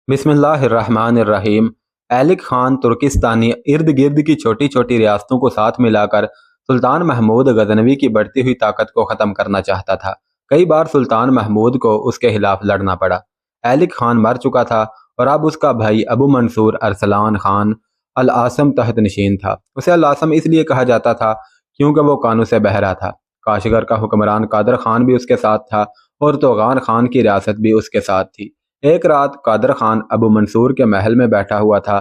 बिस्मिल्लाहिर्रहमानिर्रहीम। एलिक खान तुर्किस्तानी इर्द गिर्द की छोटी छोटी रियासतों को साथ मिलाकर सुल्तान महमूद गजनवी की बढ़ती हुई ताकत को ख़त्म करना चाहता था। कई बार सुल्तान महमूद को उसके खिलाफ लड़ना पड़ा। एलिक खान मर चुका था और अब उसका भाई अबू मंसूर अरसलान खान अल आसम तहत नशीन था। उसे अल आसम इसलिए कहा जाता था क्योंकि वो कानों से बहरा था। काशगर का हुक्मरान कादर खान भी उसके साथ था और तोगान खान की रियासत भी उसके साथ थी। एक रात कादर खान अबू मंसूर के महल में बैठा हुआ था।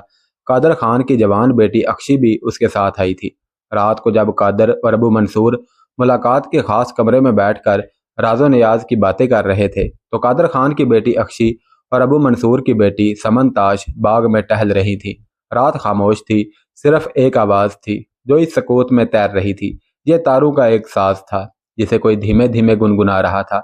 कादर खान की जवान बेटी अक्षी भी उसके साथ आई थी। रात को जब कादर और अबू मंसूर मुलाकात के खास कमरे में बैठकर राजो नियाज की बातें कर रहे थे तो कादर खान की बेटी अक्षी और अबू मंसूर की बेटी समन ताश बाग में टहल रही थी। रात खामोश थी, सिर्फ एक आवाज़ थी जो इस सकूत में तैर रही थी। यह तारों का एक साज था जिसे कोई धीमे धीमे गुनगुना रहा था।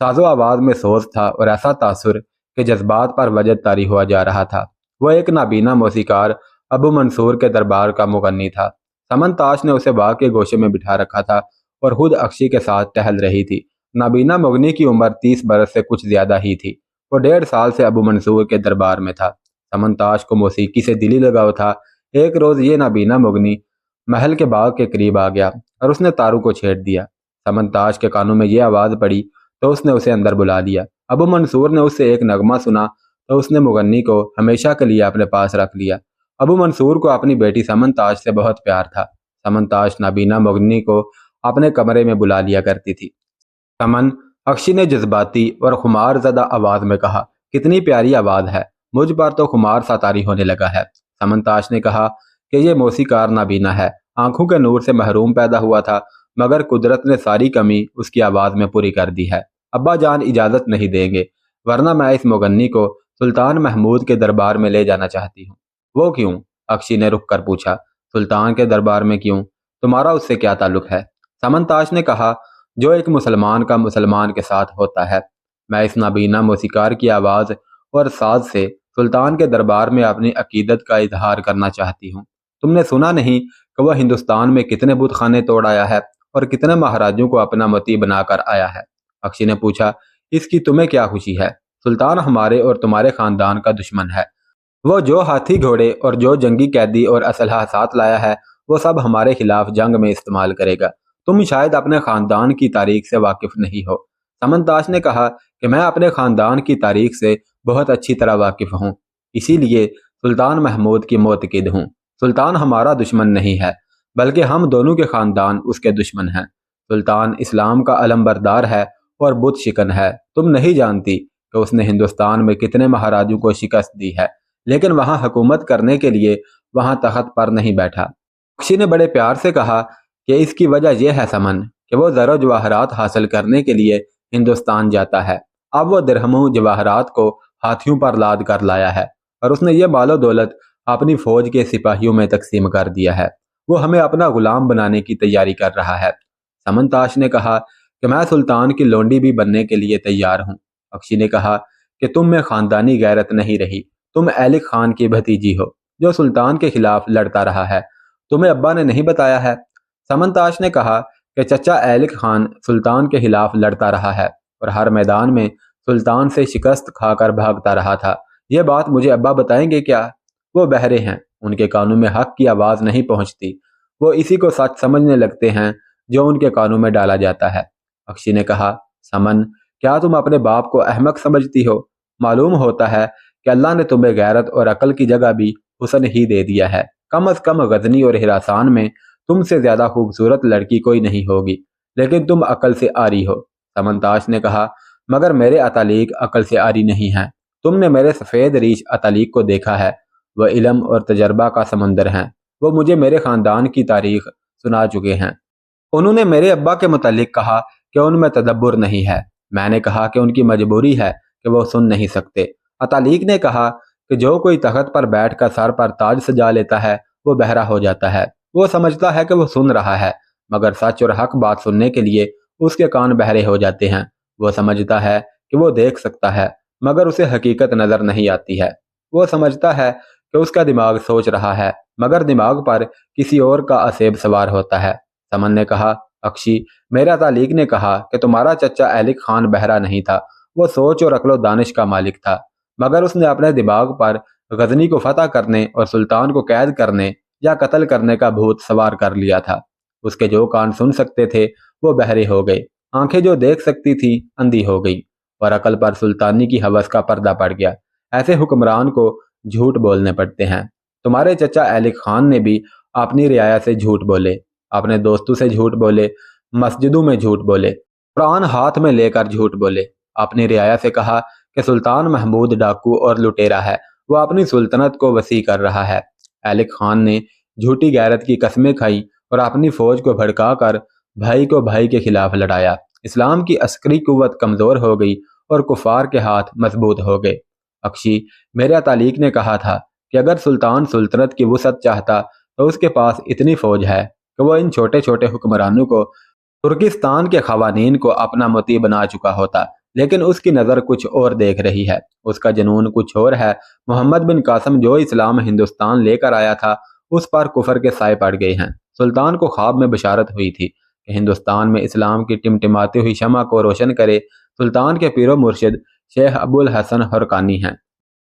साजो आवाज़ में सोज था और ऐसा तासुर के जज्बात पर वजद तारी हुआ जा रहा था। वह एक नाबीना मौसीकार अबू मंसूर के दरबार का मुगन्नी था। समन ताश ने उसे बाग के गोशे में बिठा रखा था और खुद अक्षी के साथ टहल रही थी। नाबीना मुगनी की उम्र 30 बरस से कुछ ज्यादा ही थी। वो 1.5 साल से अबू मंसूर के दरबार में था। समन ताश को मौसीकी से दिली लगाव था। एक रोज ये नाबीना मुगनी महल के बाग के करीब आ गया और उसने तारू को छेड़ दिया। समन ताश के कानों में ये आवाज़ पड़ी तो उसने उसे अंदर बुला लिया। अबू मंसूर ने उससे एक नगमा सुना तो उसने मुगन्नी को हमेशा के लिए अपने पास रख लिया। अबू मंसूर को अपनी बेटी समन ताज से बहुत प्यार था। समन ताज नाबीना मुगन्नी को अपने कमरे में बुला लिया करती थी। समन, अक्षी ने जज्बाती और खुमार ज़दा आवाज़ में कहा, कितनी प्यारी आवाज़ है, मुझ पर तो खुमार सा तारी होने लगा है। समन ताज ने कहा कि यह मौसीकार नाबीना है, आंखों के नूर से महरूम पैदा हुआ था मगर कुदरत ने सारी कमी उसकी आवाज़ में पूरी कर दी है। अब्बा जान इजाज़त नहीं देंगे वरना मैं इस मुगन्नी को सुल्तान महमूद के दरबार में ले जाना चाहती हूँ। वो क्यों? अक्षी ने रुक कर पूछा। सुल्तान के दरबार में क्यों? तुम्हारा उससे क्या ताल्लुक है? समन ताज ने कहा, जो एक मुसलमान का मुसलमान के साथ होता है। मैं इस नाबीना मौसीकार की आवाज़ और साज से सुल्तान के दरबार में अपनी अकीदत का इजहार करना चाहती हूँ। तुमने सुना नहीं कि वह हिंदुस्तान में कितने बुत खाने तोड़ आया है और कितने महाराजों को अपना मती बनाकर आया है? अक्षी ने पूछा, इसकी तुम्हें क्या खुशी है? सुल्तान हमारे और तुम्हारे खानदान का दुश्मन है। वो जो हाथी घोड़े और जो जंगी कैदी और असलहा साथ लाया है वो सब हमारे खिलाफ जंग में इस्तेमाल करेगा। तुम शायद अपने खानदान की तारीख से वाकिफ नहीं हो। समनताश ने कहा कि मैं अपने खानदान की तारीख से बहुत अच्छी तरह वाकिफ हूँ, इसीलिए सुल्तान महमूद की मोतकिद हूँ। सुल्तान हमारा दुश्मन नहीं है बल्कि हम दोनों के खानदान उसके दुश्मन हैं। सुल्तान इस्लाम का अलमबरदार है और बुत शिकन है। तुम नहीं जानती कि उसने हिंदुस्तान में कितने महाराजों को शिकस्त दी है, लेकिन वहां हुकूमत करने के लिए वहां तख्त पर नहीं बैठा। अक्षी ने बड़े प्यार से कहा कि इसकी वजह यह है समन कि वो ज़रो जवाहरात हासिल करने के लिए हिंदुस्तान जाता है। अब वो दिरहमों जवाहरात को हाथियों पर लाद कर लाया है और उसने ये मालो दौलत अपनी फौज के सिपाहियों में तकसीम कर दिया है। वो हमें अपना गुलाम बनाने की तैयारी कर रहा है। समनताश ने कहा कि मैं सुल्तान की लोंडी भी बनने के लिए तैयार हूँ। अक्षी ने कहा कि तुम में खानदानी गैरत नहीं रही। तुम एलिक खान की भतीजी हो जो सुल्तान के खिलाफ लड़ता रहा है। तुम्हें अब्बा ने नहीं बताया है? समनताश ने कहा कि चचा एलिक खान सुल्तान के खिलाफ लड़ता रहा है और हर मैदान में सुल्तान से शिकस्त खाकर भागता रहा था। यह बात मुझे अब्बा बताएंगे क्या? वो बहरे हैं, उनके कानों में हक की आवाज़ नहीं पहुंचती। वो इसी को सच समझने लगते हैं जो उनके कानों में डाला जाता है। अक्षी ने कहा, समन, क्या तुम अपने बाप को अहमक समझती हो? मालूम होता है कि अल्लाह ने तुम्हें गैरत और अकल की जगह भी हुस्न ही दे दिया है। कम अज कम गजनी और हिरासान में तुमसे ज्यादा खूबसूरत लड़की कोई नहीं होगी, लेकिन तुम अकल से आरी हो। समनताश ने कहा, मगर मेरे अतालीक अकल से आरी नहीं है। तुमने मेरे सफ़ेद रीछ अतालीक को देखा है। वह इल्म और तजर्बा का समंदर हैं। वो मुझे मेरे ख़ानदान की तारीख सुना चुके हैं। उन्होंने मेरे अब्बा के मुतालिक कहा कि उनमें तदब्बुर नहीं है। मैंने कहा कि उनकी मजबूरी है कि वो सुन नहीं सकते। अतालीक ने कहा कि जो कोई तख्त पर बैठकर सर पर ताज सजा लेता है वो बहरा हो जाता है। वो समझता है कि वो सुन रहा है मगर सच और हक बात सुनने के लिए उसके कान बहरे हो जाते हैं। वो समझता है कि वो देख सकता है मगर उसे हकीकत नजर नहीं आती है। वो समझता है कि उसका दिमाग सोच रहा है मगर दिमाग पर किसी और का असेब सवार होता है। समन ने कहा, अक्षी, मेरा तालीक ने कहा कि तुम्हारा चचा एलिक खान बहरा नहीं था, वो सोच और अक्लो दानिश का मालिक था। मगर उसने अपने दिमाग पर गजनी को फतह करने और सुल्तान को कैद करने या कत्ल करने का भूत सवार कर लिया था। उसके जो कान सुन सकते थे वो बहरे हो गए, आंखें जो देख सकती थी अंधी हो गई, और अकल पर सुल्तानी की हवस का पर्दा पड़ गया। ऐसे हुक्मरान को झूठ बोलने पड़ते हैं। तुम्हारे चचा अलीक खान ने भी अपनी रियाया से झूठ बोले, अपने दोस्तों से झूठ बोले, मस्जिदों में झूठ बोले, कुरान हाथ में लेकर झूठ बोले। अपनी रियाया से कहा कि सुल्तान महमूद डाकू और लुटेरा है, वो अपनी सुल्तनत को वसी कर रहा है। अलीक खान ने झूठी गैरत की कस्में खाई और अपनी फौज को भड़काकर भाई को भाई के खिलाफ लड़ाया। इस्लाम की अस्करी कुव्वत कमजोर हो गई और कुफार के हाथ मजबूत हो गए। अक्शी मेरे तालीक ने कहा था कि अगर सुल्तान सुल्तनत की वुसअत चाहता तो उसके पास इतनी फौज है कि वो इन छोटे छोटे हुक्मरानों को, तुर्किस्तान के खवानीन को अपना मोती बना चुका होता। लेकिन उसकी नज़र कुछ और देख रही है, उसका जुनून कुछ और है। मोहम्मद बिन कासम जो इस्लाम हिंदुस्तान लेकर आया था उस पर कुफर के साए पड़ गए हैं। सुल्तान को ख्वाब में बशारत हुई थी कि हिंदुस्तान में इस्लाम की टिमटिमाती हुई शमा को रोशन करे सुल्तान के पीरो मुर्शिद शेख अबुल हसन हरकानी हैं।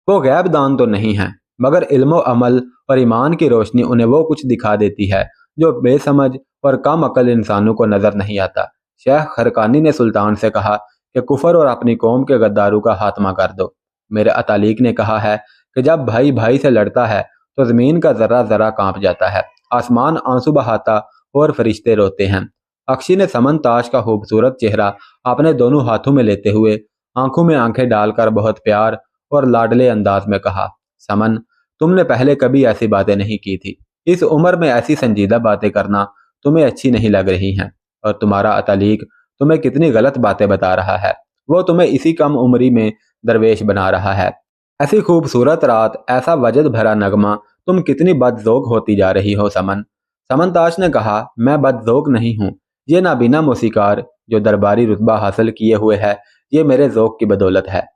वो गैब दान तो नहीं हैं, मगर इल्मो अमल और ईमान की रोशनी उन्हें वो कुछ दिखा देती है जो बेसमझ और कम अकल इंसानों को नजर नहीं आता। शेख हरकानी ने सुल्तान से कहा कि कुफर और अपनी कौम के गद्दारों का खात्मा कर दो। मेरे अतालीक ने कहा है कि जब भाई भाई से लड़ता है तो जमीन का जर्रा जर्रा कांप जाता है, आसमान आंसू बहाता और फरिश्ते रोते हैं। अक्शी ने समन ताश का खूबसूरत चेहरा अपने दोनों हाथों में लेते हुए आंखों में आंखें डालकर बहुत प्यार और लाडले अंदाज में कहा, समन, तुमने पहले कभी ऐसी बातें नहीं की थी। इस उम्र में ऐसी संजीदा बातें करना तुम्हें अच्छी नहीं लग रही हैं, और तुम्हारा अतालीक तुम्हें कितनी गलत बातें बता रहा है। वो तुम्हें इसी कम उम्री में दरवेश बना रहा है। ऐसी खूबसूरत रात, ऐसा वजद भरा नगमा, तुम कितनी बदजोक होती जा रही हो समन। समन ताश ने कहा, मैं बदजोक नहीं हूँ। ये नाबीना मौसीकार जो दरबारी रुतबा हासिल किए हुए है, ये मेरे ज़ौक़ की बदौलत है।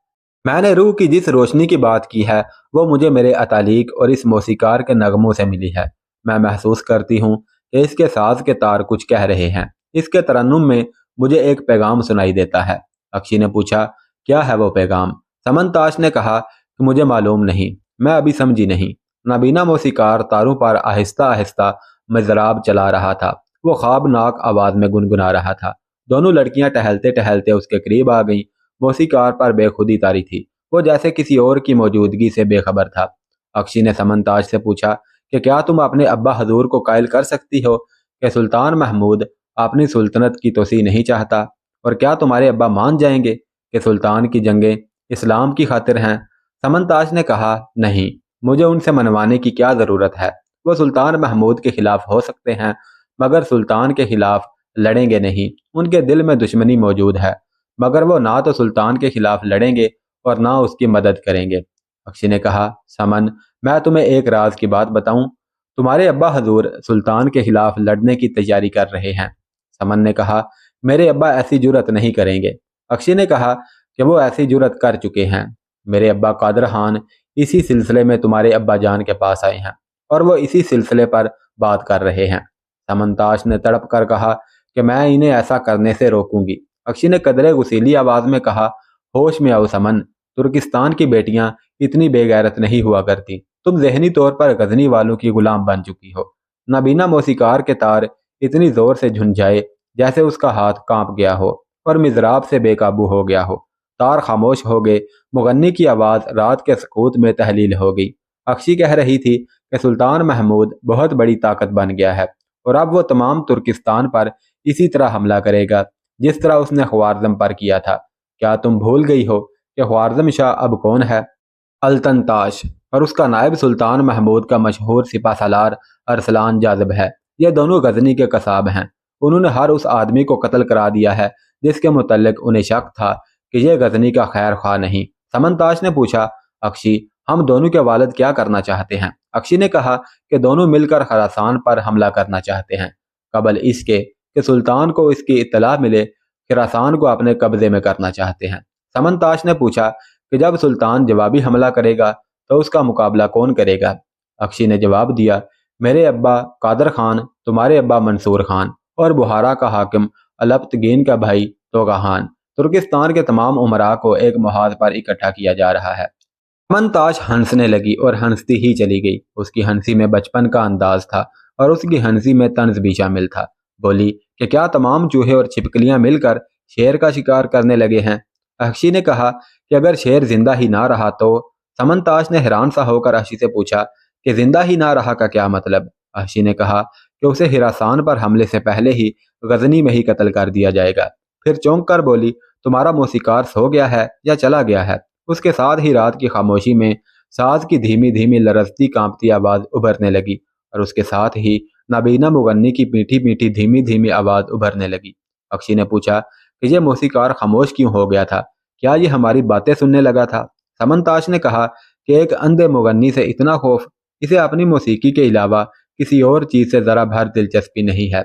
मैंने रूह की जिस रोशनी की बात की है वो मुझे मेरे अतालीक और इस मौसीकार के नगमों से मिली है। मैं महसूस करती हूँ कि इसके साज के तार कुछ कह रहे हैं, इसके तरन्नुम में मुझे एक पैगाम सुनाई देता है। अक्षी ने पूछा, क्या है वो पैगाम? समन ताश ने कहा कि मुझे मालूम नहीं, मैं अभी समझी नहीं। नाबीना मौसीकार तारों पर आहिस्ता आहिस्ता मजराब चला रहा था। वो ख्वाबनाक आवाज में गुनगुना रहा था। दोनों लड़कियां टहलते टहलते उसके करीब आ गईं। मौसीकार पर बेखुदी तारी थी, वो जैसे किसी और की मौजूदगी से बेखबर था। अक्षी ने समनताज से पूछा कि क्या तुम अपने अब्बा हजूर को कायल कर सकती हो कि सुल्तान महमूद अपनी सुल्तनत की तोसी नहीं चाहता, और क्या तुम्हारे अब्बा मान जाएंगे कि सुल्तान की जंगें इस्लाम की खातिर हैं? समनताज ने कहा, नहीं, मुझे उनसे मनवाने की क्या ज़रूरत है। वो सुल्तान महमूद के खिलाफ हो सकते हैं, मगर सुल्तान के खिलाफ लड़ेंगे नहीं। उनके दिल में दुश्मनी मौजूद है, मगर वो ना तो सुल्तान के खिलाफ लड़ेंगे और ना उसकी मदद करेंगे। अक्षी ने कहा, समन, मैं तुम्हें एक राज की बात बताऊं, तुम्हारे अब्बा हजूर सुल्तान के खिलाफ लड़ने की तैयारी कर रहे हैं। समन ने कहा, मेरे अब्बा ऐसी जुरत नहीं करेंगे। अक्षी ने कहा कि वो ऐसी जुरत कर चुके हैं। मेरे अब्बा कादर खान इसी सिलसिले में तुम्हारे अब्बा जान के पास आए हैं और वो इसी सिलसिले पर बात कर रहे हैं। समनताश ने तड़प कर कहा कि मैं इन्हें ऐसा करने से रोकूंगी। अक्षी ने कदरे गुसीली आवाज में कहा, होश में आओ समन, तुर्किस्तान की बेटियां इतनी बेगैरत नहीं हुआ करती। तुम जहनी तौर पर गजनी वालों की गुलाम बन चुकी हो। नाबीना मौसीकार के तार इतनी जोर से झुंझाए जैसे उसका हाथ कांप गया हो और मिजराब से बेकाबू हो गया हो। तार खामोश हो गए। मुगन्नी की आवाज रात के सकूत में तहलील हो गई। अक्षी कह रही थी कि सुल्तान महमूद बहुत बड़ी ताकत बन गया है और अब वो तमाम तुर्किस्तान पर इसी तरह हमला करेगा जिस तरह उसने ख्वारज़म पर किया था। क्या तुम भूल गई हो कि ख्वारज़म शाह अब कौन है? अल्तनताश, और उसका नायब सुल्तान महमूद का मशहूर सिपा सालार अरसलान जाज़ब है। ये दोनों गजनी के कसाब हैं। उन्होंने हर उस आदमी को कत्ल करा दिया है जिसके मुतल्लिक उन्हें शक था कि यह गजनी का खैर ख्वाह नहीं। समनताश ने पूछा, अक्षी, हम दोनों के वालिद क्या करना चाहते हैं? अक्षी ने कहा कि दोनों मिलकर खरासान पर हमला करना चाहते हैं, कबल इसके कि सुल्तान को इसकी इत्तला मिले खरासान को अपने कब्जे में करना चाहते हैं। समनताश ने पूछा कि जब सुल्तान जवाबी हमला करेगा तो उसका मुकाबला कौन करेगा? अक्षी ने जवाब दिया, मेरे अब्बा कादर खान, तुम्हारे अब्बा मंसूर खान और बुहारा का हाकिम अलप्तगीन का भाई तोगा खान। तुर्किस्तान के तमाम उमरा को एक मुहाज पर इकट्ठा किया जा रहा है। समन ताश हंसने लगी और हंसती ही चली गई। उसकी हंसी में बचपन का अंदाज था और उसकी हंसी में तंज भी शामिल था। बोली कि क्या तमाम चूहे और छिपकलियां मिलकर शेर का शिकार करने लगे हैं? अक्षी ने कहा कि अगर शेर जिंदा ही ना रहा तो? समन ताश ने हैरान सा होकर अक्षी से पूछा कि जिंदा ही ना रहा का क्या मतलब? अक्षी ने कहा कि उसे हिरासान पर हमले से पहले ही गजनी में ही कत्ल कर दिया जाएगा। फिर चौंक कर बोली, तुम्हारा मौसीकार सो गया है या चला गया है? उसके साथ ही रात की खामोशी में साज की धीमी धीमी लरजती कांपती आवाज उभरने लगी और उसके साथ ही नाबीना मुगन्नी की मीठी मीठी धीमी धीमी आवाज उभरने लगी। अक्षी ने पूछा कि ये मौसीकार खामोश क्यों हो गया था? क्या ये हमारी बातें सुनने लगा था? समनताश ने कहा कि एक अंधे मुगन्नी से इतना खौफ, इसे अपनी मौसीकी के अलावा किसी और चीज से जरा भर दिलचस्पी नहीं है।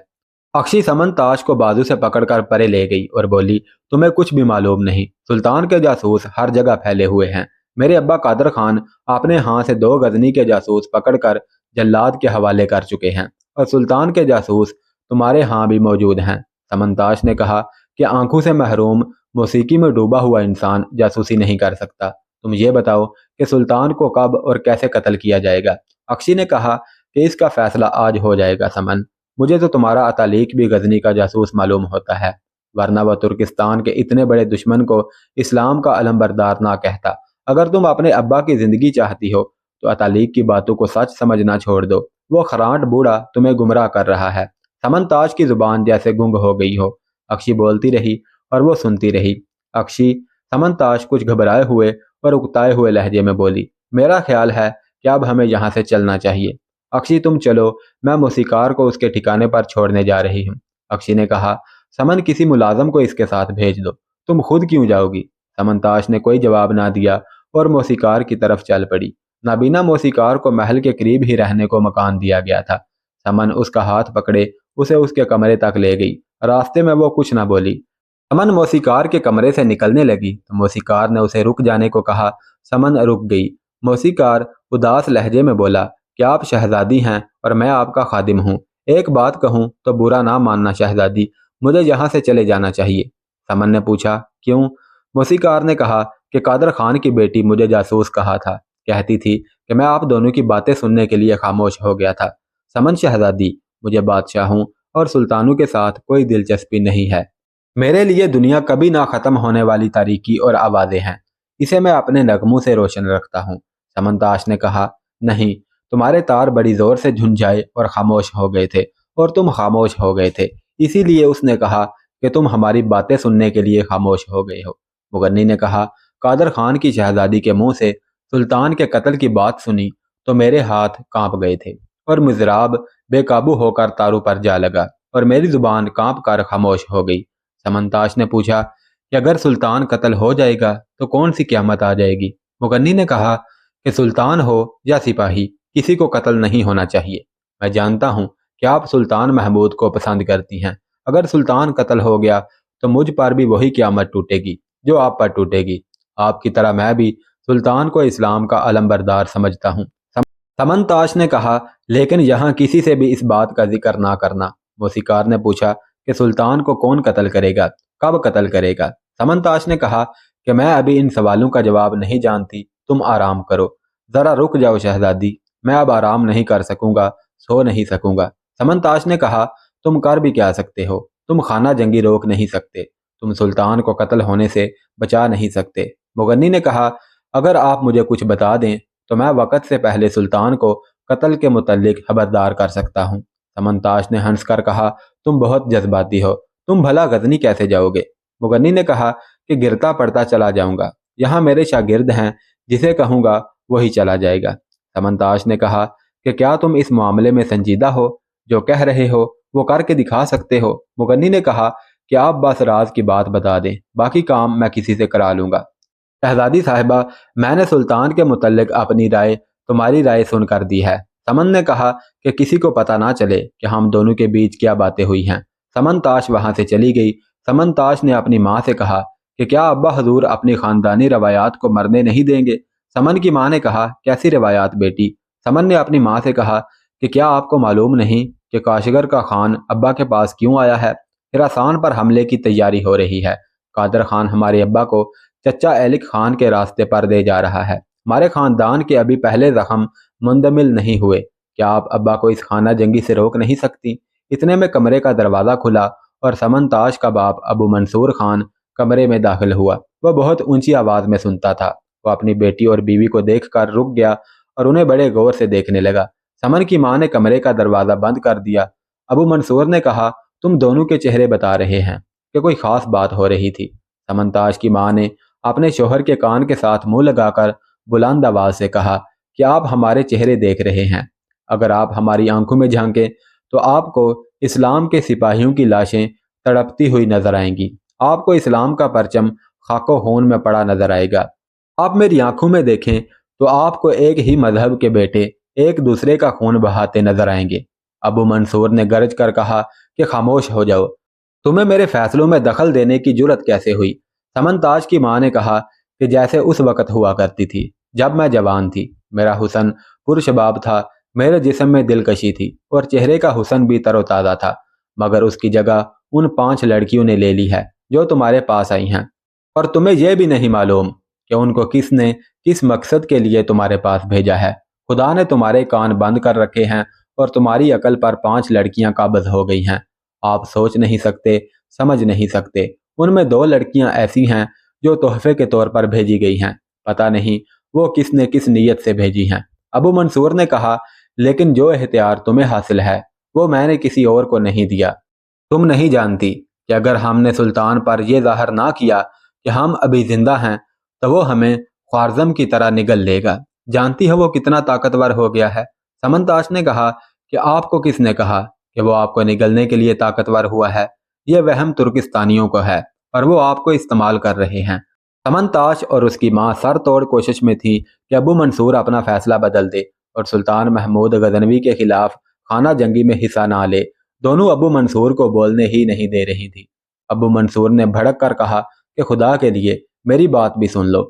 अक्षी समन ताश को बाजू से पकड़कर परे ले गई और बोली, तुम्हें कुछ भी मालूम नहीं। सुल्तान के जासूस हर जगह फैले हुए हैं। मेरे अब्बा कादर खान अपने हाथ से 2 गजनी के जासूस पकड़कर जल्लाद के हवाले कर चुके हैं और सुल्तान के जासूस तुम्हारे यहाँ भी मौजूद हैं। समनताश ने कहा कि आंखों से महरूम मौसीकी में डूबा हुआ इंसान जासूसी नहीं कर सकता। तुम ये बताओ कि सुल्तान को कब और कैसे कत्ल किया जाएगा? अक्षी ने कहा कि इसका फैसला आज हो जाएगा समन। मुझे तो तुम्हारा अतालीक भी गजनी का जासूस मालूम होता है, वरना वह तुर्किस्तान के इतने बड़े दुश्मन को इस्लाम का अलमबरदार ना कहता। अगर तुम अपने अब्बा की जिंदगी चाहती हो तो अतालीक की बातों को सच समझना छोड़ दो। वो खरांट बूढ़ा तुम्हें गुमराह कर रहा है। समनताज की जुबान जैसे गुंग हो गई हो। अक्षी बोलती रही और वो सुनती रही। अक्षी समनताज कुछ घबराए हुए और उकताए हुए लहजे में बोली, मेरा ख्याल है कि अब हमें यहाँ से चलना चाहिए। अक्षी तुम चलो, मैं मौसीकार को उसके ठिकाने पर छोड़ने जा रही हूँ। अक्षी ने कहा, समन किसी मुलाजम को इसके साथ भेज दो। तुम खुद क्यों जाओगी? समनताश ने कोई जवाब ना दिया और मौसीकार की तरफ चल पड़ी। नाबीना मौसीकार को महल के करीब ही रहने को मकान दिया गया था। समन उसका हाथ पकड़े उसे उसके कमरे तक ले गई। रास्ते में वो कुछ ना बोली। समन मौसीकार के कमरे से निकलने लगी तो मौसीकार ने उसे रुक जाने को कहा। समन रुक गई। मौसीकार उदास लहजे में बोला, क्या आप शहजादी हैं और मैं आपका खादिम हूँ? एक बात कहूँ तो बुरा ना मानना शहजादी, मुझे यहाँ से चले जाना चाहिए। समन ने पूछा, क्यों? मौसीकार ने कहा कि कादर खान की बेटी मुझे जासूस कहा था, कहती थी कि मैं आप दोनों की बातें सुनने के लिए खामोश हो गया था। समन शहजादी, मुझे बादशाहों और सुल्तानों के साथ कोई दिलचस्पी नहीं है। मेरे लिए दुनिया कभी ना खत्म होने वाली तारीकी और आवाज़ें हैं। इसे मैं अपने नगमों से रोशन रखता हूँ। समनताश ने कहा, नहीं, तुम्हारे तार बड़ी जोर से झुंझाए और खामोश हो गए थे और तुम खामोश हो गए थे। इसीलिए उसने कहा कि तुम हमारी बातें सुनने के लिए खामोश हो गए हो। मुगन्नी ने कहा, कादर खान की शहजादी के मुंह से सुल्तान के कत्ल की बात सुनी तो मेरे हाथ कांप गए थे और मुजराब बेकाबू होकर तारों पर जा लगा और मेरी जुबान कांप कर खामोश हो गई। समनताश ने पूछा कि अगर सुल्तान कत्ल हो जाएगा तो कौन सी क़यामत आ जाएगी? मुगन्नी ने कहा कि सुल्तान हो या सिपाही, किसी को कत्ल नहीं होना चाहिए। मैं जानता हूँ कि आप सुल्तान महमूद को पसंद करती हैं। अगर सुल्तान कत्ल हो गया तो मुझ पर भी वही क़यामत टूटेगी जो आप पर टूटेगी। आपकी तरह मैं भी सुल्तान को इस्लाम का अलमबरदार समझता हूँ। समनताश ने कहा, लेकिन यहाँ किसी से भी इस बात का जिक्र ना करना। मौसीकार ने पूछा कि सुल्तान को कौन कत्ल करेगा, कब कत्ल करेगा? समनताश ने कहा कि मैं अभी इन सवालों का जवाब नहीं जानती, तुम आराम करो। जरा रुक जाओ शहजादी, मैं अब आराम नहीं कर सकूंगा, सो नहीं सकूंगा। समनताश ने कहा, तुम कर भी क्या सकते हो? तुम खाना जंगी रोक नहीं सकते, तुम सुल्तान को कत्ल होने से बचा नहीं सकते। मुगन्नी ने कहा, अगर आप मुझे कुछ बता दें तो मैं वक़्त से पहले सुल्तान को कत्ल के मुतल्लिक खबरदार कर सकता हूँ। समनताश ने हंसकर कहा, तुम बहुत जज्बाती हो, तुम भला गजनी कैसे जाओगे? मुगन्नी ने कहा कि गिरता पड़ता चला जाऊंगा, यहाँ मेरे शागिर्द हैं, जिसे कहूँगा वही चला जाएगा। समनताश ने कहा कि क्या तुम इस मामले में संजीदा हो? जो कह रहे हो वो करके दिखा सकते हो? मुगन्नी ने कहा कि आप बस राज की बात बता दें, बाकी काम मैं किसी से करा लूँगा। शहजादी साहिबा, मैंने सुल्तान के मुतल्लिक अपनी राय तुम्हारी राय सुनकर दी है। समन ने कहा कि किसी को पता ना चले कि हम दोनों के बीच क्या बातें हुई हैं। समनताश वहां से चली गई। समनताश ने अपनी माँ से कहा कि क्या अब्बा हजूर अपनी खानदानी रवायात को मरने नहीं देंगे? समन की माँ ने कहा, कैसी रवायात बेटी? समन ने अपनी माँ से कहा कि क्या आपको मालूम नहीं कि काशगर का खान अब्बा के पास क्यों आया है? खिरासान पर हमले की तैयारी हो रही है। कादर खान हमारे अब्बा को चचा एलिक खान के रास्ते पर दे जा रहा है। ہمارے خاندان کے ابھی پہلے زخم مندمل نہیں ہوئے، کیا آپ ابا کو اس خانہ جنگی سے روک نہیں سکتی؟ اتنے میں کمرے کا دروازہ کھلا اور سمن تاج کا باپ ابو منصور خان کمرے میں داخل ہوا۔ وہ بہت اونچی آواز میں سنتا تھا۔ وہ اپنی بیٹی اور بیوی کو دیکھ کر رک گیا اور انہیں بڑے غور سے دیکھنے لگا۔ سمن کی ماں نے کمرے کا دروازہ بند کر دیا۔ ابو منصور نے کہا، تم دونوں کے چہرے بتا رہے ہیں کہ کوئی خاص بات ہو رہی تھی۔ سمن تاج کی ماں نے اپنے شوہر کے کان کے ساتھ منہ لگا کر بلند آواز سے کہا کہ آپ ہمارے چہرے دیکھ رہے ہیں۔ اگر آپ ہماری آنکھوں میں جھانکیں تو آپ کو اسلام کے سپاہیوں کی لاشیں تڑپتی ہوئی نظر آئیں گی۔ آپ کو اسلام کا پرچم خاک و خون میں پڑا نظر آئے گا۔ آپ میری آنکھوں میں دیکھیں تو آپ کو ایک ہی مذہب کے بیٹے ایک دوسرے کا خون بہاتے نظر آئیں گے۔ ابو منصور نے گرج کر کہا کہ خاموش ہو جاؤ، تمہیں میرے فیصلوں میں دخل دینے کی جرت کیسے ہوئی؟ سمن تاج کی ماں نے کہا کہ جیسے اس وقت ہوا کرتی تھی جب میں جوان تھی، میرا حسن پرشباب تھا، میرے جسم میں دلکشی تھی اور چہرے کا حسن بھی تر و تازہ تھا، مگر اس کی جگہ ان 5 لڑکیوں نے لے لی ہے جو تمہارے پاس آئی ہیں، اور تمہیں یہ بھی نہیں معلوم کہ ان کو کس نے کس مقصد کے لیے تمہارے پاس بھیجا ہے۔ خدا نے تمہارے کان بند کر رکھے ہیں اور تمہاری عقل پر 5 لڑکیاں قابض ہو گئی ہیں۔ آپ سوچ نہیں سکتے، سمجھ نہیں سکتے۔ ان میں 2 لڑکیاں ایسی ہیں جو تحفے کے طور پر بھیجی گئی ہیں، پتہ نہیں وہ کس نے کس نیت سے بھیجی ہیں۔ ابو منصور نے کہا، لیکن جو اختیار تمہیں حاصل ہے وہ میں نے کسی اور کو نہیں دیا۔ تم نہیں جانتی کہ اگر ہم نے سلطان پر یہ ظاہر نہ کیا کہ ہم ابھی زندہ ہیں تو وہ ہمیں خوارزم کی طرح نگل لے گا۔ جانتی ہے وہ کتنا طاقتور ہو گیا ہے؟ سمن تاج نے کہا کہ آپ کو کس نے کہا کہ وہ آپ کو نگلنے کے لیے طاقتور ہوا ہے؟ یہ وہم ترکستانیوں کو ہے اور وہ آپ کو استعمال کر رہے ہیں۔ سمن تاج اور اس کی ماں سر توڑ کوشش میں تھی کہ ابو منصور اپنا فیصلہ بدل دے اور سلطان محمود غزنوی کے خلاف خانہ جنگی میں حصہ نہ لے۔ دونوں ابو منصور کو بولنے ہی نہیں دے رہی تھی۔ ابو منصور نے بھڑک کر کہا کہ خدا کے لیے میری بات بھی سن لو۔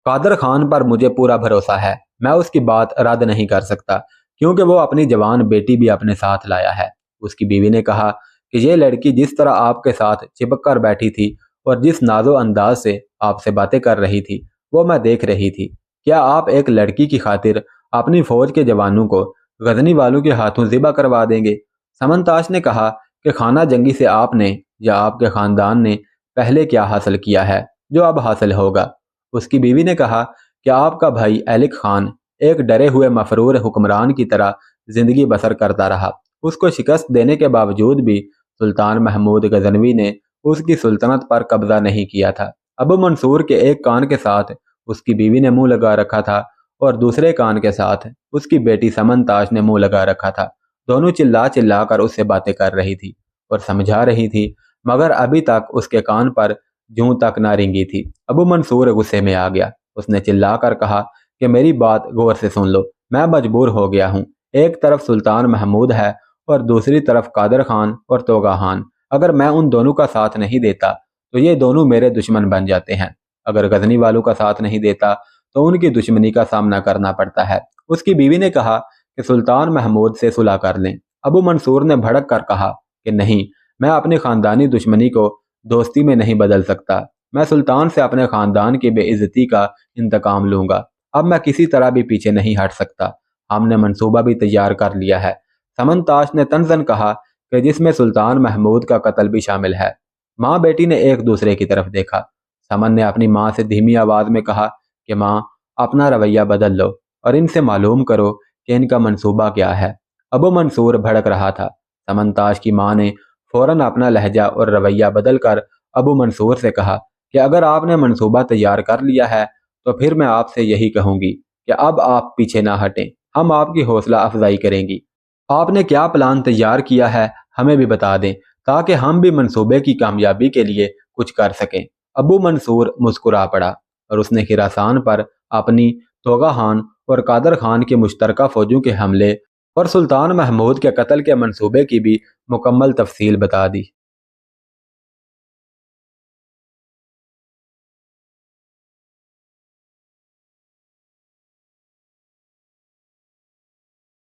قادر خان پر مجھے پورا بھروسہ ہے، میں اس کی بات رد نہیں کر سکتا کیونکہ وہ اپنی جوان بیٹی بھی اپنے ساتھ لایا ہے۔ اس کی بیوی نے کہا کہ یہ لڑکی جس طرح آپ کے ساتھ چپک کر بیٹھی تھی اور جس ناز و انداز سے آپ سے باتیں کر رہی تھی وہ میں دیکھ رہی تھی۔ کیا آپ ایک لڑکی کی خاطر اپنی فوج کے جوانوں کو غزنی والوں کے ہاتھوں ذبح کروا دیں گے؟ سمن تاج نے کہا کہ خانہ جنگی سے آپ نے یا آپ کے خاندان نے پہلے کیا حاصل کیا ہے جو اب حاصل ہوگا؟ اس کی بیوی نے کہا کہ آپ کا بھائی ایلک خان ایک ڈرے ہوئے مفرور حکمران کی طرح زندگی بسر کرتا رہا۔ اس کو شکست دینے کے باوجود بھی سلطان محمود غزنوی نے اس کی سلطنت پر قبضہ نہیں کیا تھا۔ ابو منصور کے ایک کان کے ساتھ اس کی بیوی نے منہ لگا رکھا تھا اور دوسرے کان کے ساتھ اس کی بیٹی سمن تاج نے منہ لگا رکھا تھا۔ دونوں چلا چلا کر اس سے باتیں کر رہی تھی اور سمجھا رہی تھی، مگر ابھی تک اس کے کان پر جوں تک نہ رنگی تھی۔ ابو منصور غصے میں آ گیا۔ اس نے چلا کر کہا کہ میری بات غور سے سن لو، میں مجبور ہو گیا ہوں۔ ایک طرف سلطان محمود ہے اور دوسری طرف قادر خان اور توغا خان۔ اگر میں ان دونوں کا ساتھ نہیں دیتا تو یہ دونوں میرے دشمن بن جاتے ہیں۔ اگر غزنی والوں کا ساتھ نہیں دیتا تو ان کی دشمنی کا سامنا کرنا پڑتا ہے۔ اس کی بیوی نے کہا کہ سلطان محمود سے صلح کر لیں۔ ابو منصور نے بھڑک کر کہا کہ نہیں، میں اپنی خاندانی دشمنی کو دوستی میں نہیں بدل سکتا۔ میں سلطان سے اپنے خاندان کی بے عزتی کا انتقام لوں گا۔ اب میں کسی طرح بھی پیچھے نہیں ہٹ سکتا۔ ہم نے منصوبہ بھی تیار کر لیا ہے۔ سمن تاج نے طنزاً کہا کہ جس میں سلطان محمود کا قتل بھی شامل ہے۔ ماں بیٹی نے ایک دوسرے کی طرف دیکھا۔ سمن نے اپنی ماں سے دھیمی آواز میں کہا کہ ماں، اپنا رویہ بدل لو اور ان سے معلوم کرو کہ ان کا منصوبہ کیا ہے۔ ابو منصور بھڑک رہا تھا۔ سمن تاج کی ماں نے فوراً اپنا لہجہ اور رویہ بدل کر ابو منصور سے کہا کہ اگر آپ نے منصوبہ تیار کر لیا ہے تو پھر میں آپ سے یہی کہوں گی کہ اب آپ پیچھے نہ ہٹیں، ہم آپ کی حوصلہ افزائی کریں گی۔ آپ نے کیا پلان تیار کیا ہے ہمیں بھی بتا دیں تاکہ ہم بھی منصوبے کی کامیابی کے لیے کچھ کر سکیں۔ ابو منصور مسکرا پڑا اور اس نے خراسان پر اپنی توغا خان اور قادر خان کی مشترکہ فوجوں کے حملے اور سلطان محمود کے قتل کے منصوبے کی بھی مکمل تفصیل بتا دی۔